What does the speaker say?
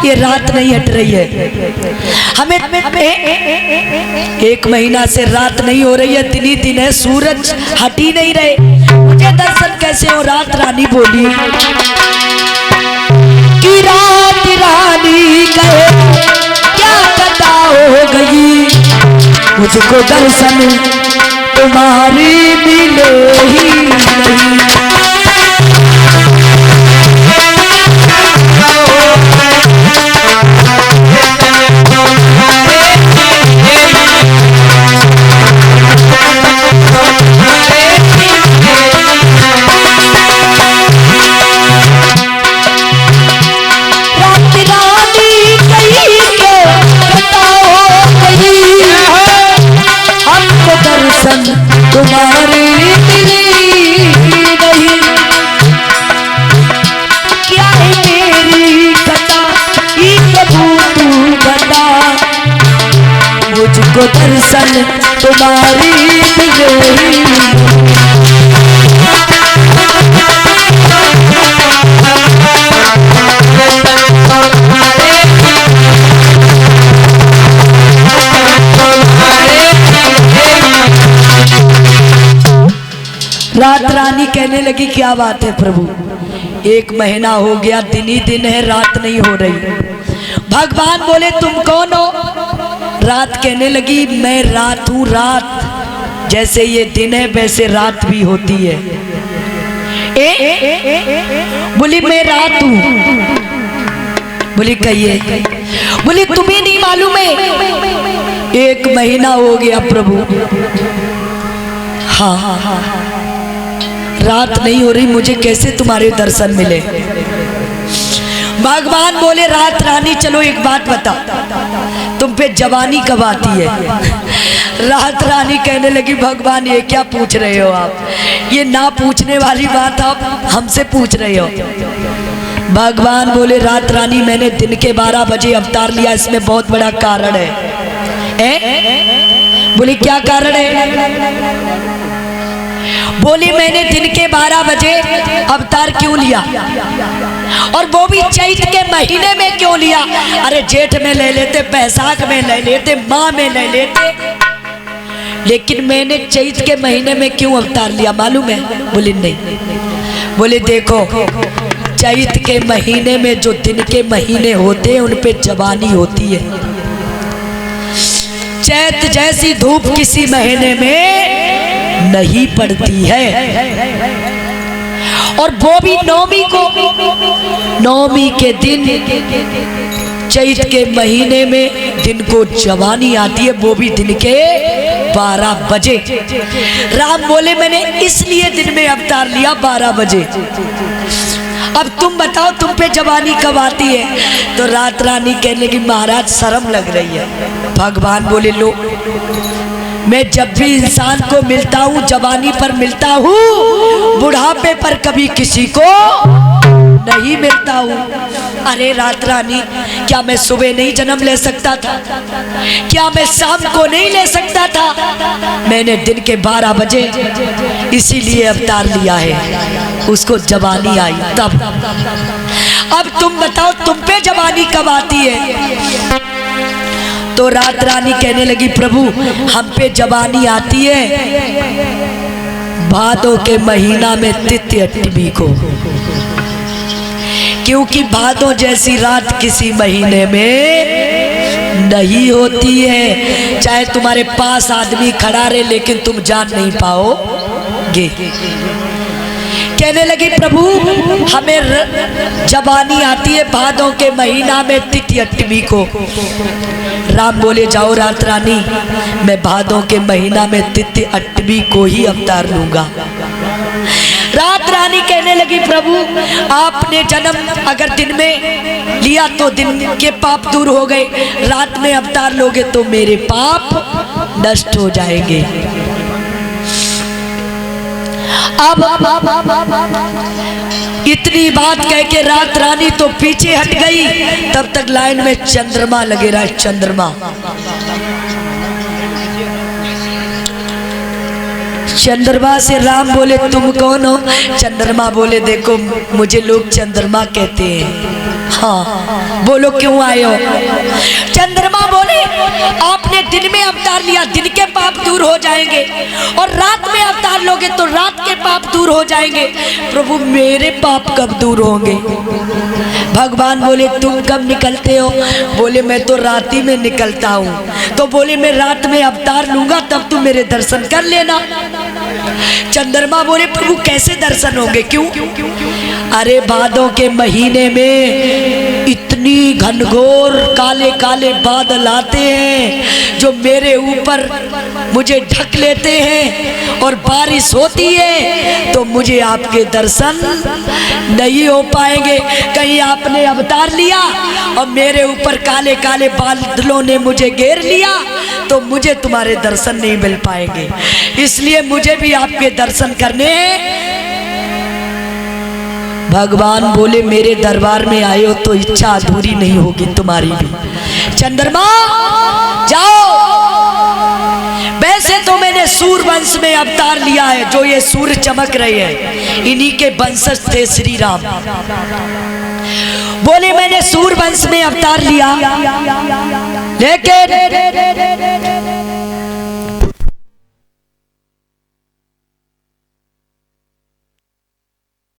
ये रात नहीं हट रही है। हमें 1 महीना से रात नहीं हो रही है, दिन ही दिन है, सूरज हट ही नहीं रहे, मुझे दर्शन कैसे हो? रात रानी बोली कि रात रानी कहे क्या कथा हो गई, मुझको दर्शन तुम्हारी मिले ही नहीं। तुम्हारी मिली नहीं, क्या है मेरी कथा ये प्रभु तू बता, मुझको दर्शन तुम्हारी मिले। रात रानी कहने लगी क्या बात है प्रभु, 1 महीना हो गया, दिन ही दिन है, रात नहीं हो रही। भगवान बोले तुम कौन हो? रात कहने लगी मैं रात हूँ, रात जैसे ये दिन है वैसे रात भी होती है। बोली मैं रात हूँ। बोली कहिए। बोली तुम्हें नहीं मालूम है 1 महीना हो गया प्रभु। हाँ हाँ हाँ, रात नहीं हो रही, मुझे कैसे तुम्हारे दर्शन मिले? भगवान बोले रात रानी चलो एक बात बता, तुम पे जवानी कब आती है? रात रानी कहने लगी भगवान ये क्या पूछ रहे हो आप, ये ना पूछने वाली बात आप हमसे पूछ रहे हो। भगवान बोले रात रानी मैंने दिन के 12 बजे अवतार लिया, इसमें बहुत बड़ा कारण है। बोली क्या कारण है? बोली मैंने दिन के 12 बजे अवतार क्यों लिया, और वो भी चैत के महीने में क्यों लिया? अरे जेठ में ले लेते, बैसाख में ले लेते, माह में ले लेते, लेकिन मैंने चैत के महीने में क्यों अवतार लिया मालूम है? बोली नहीं। बोले देखो चैत के महीने में जो दिन के महीने होते हैं उन पे जवानी होती है। चैत जैसी धूप किसी महीने में नहीं पड़ती है, और वो भी नवमी को, नवमी के दिन चैत के महीने में दिन को जवानी आती है, वो भी दिन के 12 बजे। राम बोले मैंने इसलिए दिन में अवतार लिया 12 बजे। अब तुम बताओ तुम पे जवानी कब आती है? तो रात रानी कहने की महाराज शर्म लग रही है। भगवान बोले लो, मैं जब भी इंसान को मिलता हूँ जवानी पर मिलता हूँ, बुढ़ापे पर कभी किसी को नहीं मिलता हूँ। अरे रात रानी क्या मैं सुबह नहीं जन्म ले सकता था? क्या मैं शाम को नहीं ले सकता था? मैंने दिन के 12 बजे इसीलिए अवतार लिया है, उसको जवानी आई तब। अब तुम बताओ तुम पे जवानी कब आती है? तो रात रानी कहने लगी प्रभु हम पे जवानी आती है भादों के महीना में तृतीय अष्टमी को, क्योंकि भादों जैसी रात किसी महीने में नहीं होती है। चाहे तुम्हारे पास आदमी खड़ा रहे लेकिन तुम जान नहीं पाओगे। कहने लगी प्रभु हमें जवानी आती है भादों के महीना में तृतीय अष्टमी को। राम बोले जाओ रात रानी, मैं भादों के महीना में तृतीय अष्टमी को ही अवतार लूंगा। रात रानी कहने लगी प्रभु आपने जन्म अगर दिन में लिया तो दिन के पाप दूर हो गए, रात में अवतार लोगे तो मेरे पाप नष्ट हो जाएंगे। अब इतनी बात कह के रात रानी तो पीछे हट गई, तब तक लाइन में चंद्रमा लगे रहा। चंद्रमा से राम बोले तुम कौन हो? चंद्रमा बोले देखो मुझे लोग चंद्रमा कहते हैं। हाँ बोलो क्यों आए हो? चंद्रमा बोले आपने दिन में अवतार लिया, दिन के पाप दूर हो जाएंगे, और रात में अवतार लोगे तो रात के पाप दूर हो जाएंगे। प्रभु मेरे पाप कब दूर होंगे? भगवान बोले तुम कब निकलते हो? बोले मैं तो रात ही में निकलता हूँ। तो बोले मैं रात में अवतार लूंगा तब तुम मेरे दर्शन कर लेना। चंद्रमा बोले प्रभु कैसे दर्शन होंगे? क्यों? अरे भादों के महीने में इतनी घनघोर काले काले बादल आते हैं जो मेरे ऊपर मुझे ढक लेते हैं, और बारिश होती है तो मुझे आपके दर्शन नहीं हो पाएंगे। कहीं आपने अवतार लिया और मेरे ऊपर काले काले बादलों ने मुझे घेर लिया तो मुझे तुम्हारे दर्शन नहीं मिल पाएंगे। इसलिए मुझे भी आपके दर्शन करने हैं। भगवान बोले मेरे दरबार में आए हो तो इच्छा अधूरी नहीं होगी तुम्हारी भी। चंद्रमा जाओ, वैसे तो मैंने सूर्य वंश में अवतार लिया है, जो ये सूर्य चमक रहे हैं इन्हीं के वंशज थे श्री राम। बोले मैंने सूर्य वंश में अवतार लिया, लेकिन